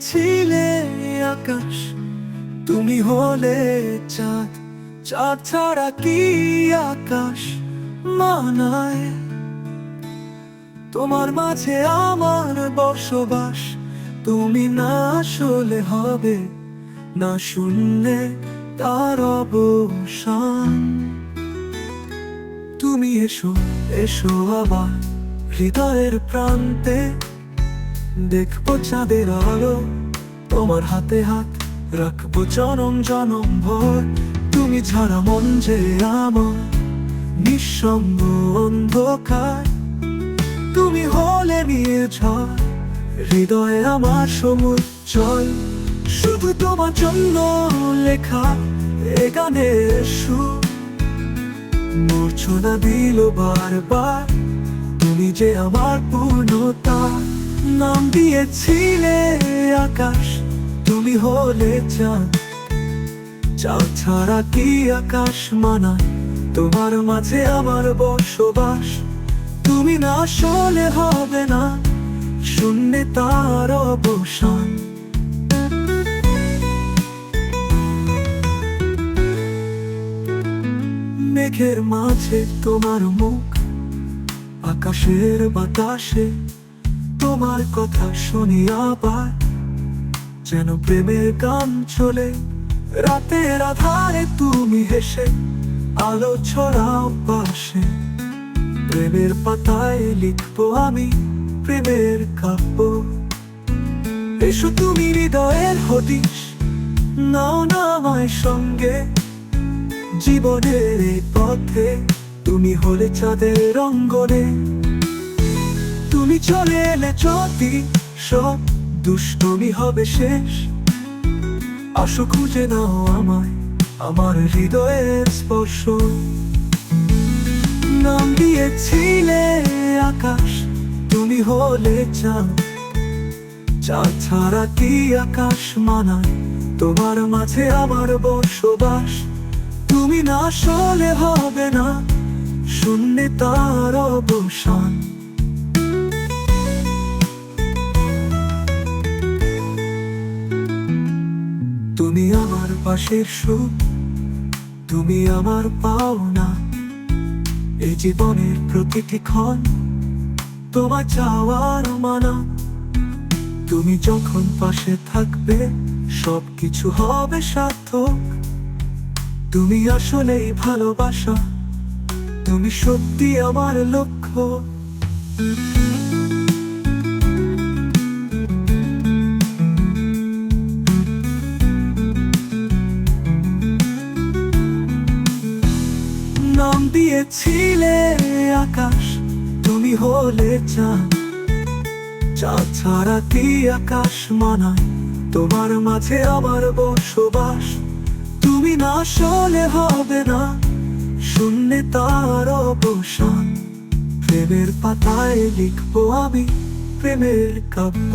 দিয়েছিলে আকাশ, তুমি হলে চাঁদ। চাঁদ ছাড়া কি আকাশ মানায়? তোমার মাঝে আমার বসবাস, তুমি না আসলে হবে না শূন্যে তার অবসান। তুমি এসো এসো আবার হৃদয়ের প্রান্তে, দেখবো চাঁদের আলো, তোমার হাতে হাত রাখবো জনম জনম ভর। তুমি ছাড়া মন যে আমার নিঃসঙ্গ অন্ধকার, তুমি হলে নিয়ে ঝড়, হৃদয়ে আমার সমুদ্র জল। শুধু তোমার জন্য লেখা এ গানের সুর, মূর্ছনা দিল বারবার, তুমি যে আমার পূর্ণতা। নাম দিয়েছিলে আকাশ, তুমি হলে চাঁদ। চাঁদ ছাড়া কি আকাশ মানায়? তোমার মাঝে আমার বসবাস, তুমি না আসলে হবে না শূন্যে তার অবসান। মেঘের মাঝে তোমার মুখ, আকাশের বাতাসে তোমার কথা শুনি আবার, যেন প্রেমের গান চলে। রাতের আধারে তুমি হেসে আলো ছড়াও পাশে, প্রেমের পাতায় লিখবো আমি প্রেমের কাব্য। এসো তুমি হৃদয়ের হদিশ, নাও না আমায় সঙ্গে, জীবনের এই পথে তুমি হলে চাঁদের অঙ্গনে। তুমি চলে এলে যদি সব দুষ্টমি হবে শেষ, আসো খুঁজে নাও আমায় আমার হৃদয়ের স্পর্শ। নাম দিয়েছিলে আকাশ, তুমি হলে চাঁদ। চাঁদ ছাড়া কি আকাশ মানায়? তোমার মাঝে আমার বসবাস, তুমি না আসলে হবে না শূন্যে তার অবসান। তুমি আমার পাশের সুখ, তুমি আমার পাওনা। এই জীবনের প্রতিটি ক্ষণ তোমার চাওয়ার মানা। তুমি যখন পাশে থাকবে সবকিছু হবে সার্থক। তুমি আসলেই ভালোবাসা, তুমি সত্যি আমার লক্ষ্য। নাম দিয়েছিলে আকাশ, তুমি হলে চাঁদ। চাঁদ ছাড়া কি আকাশ মানায়? তোমার মাঝে আমার বসবাস, তুমি না আসলে হবে না শূন্যে তার অবসান। প্রেমের পাতায় লিখবো আমি প্রেমের কাব্য।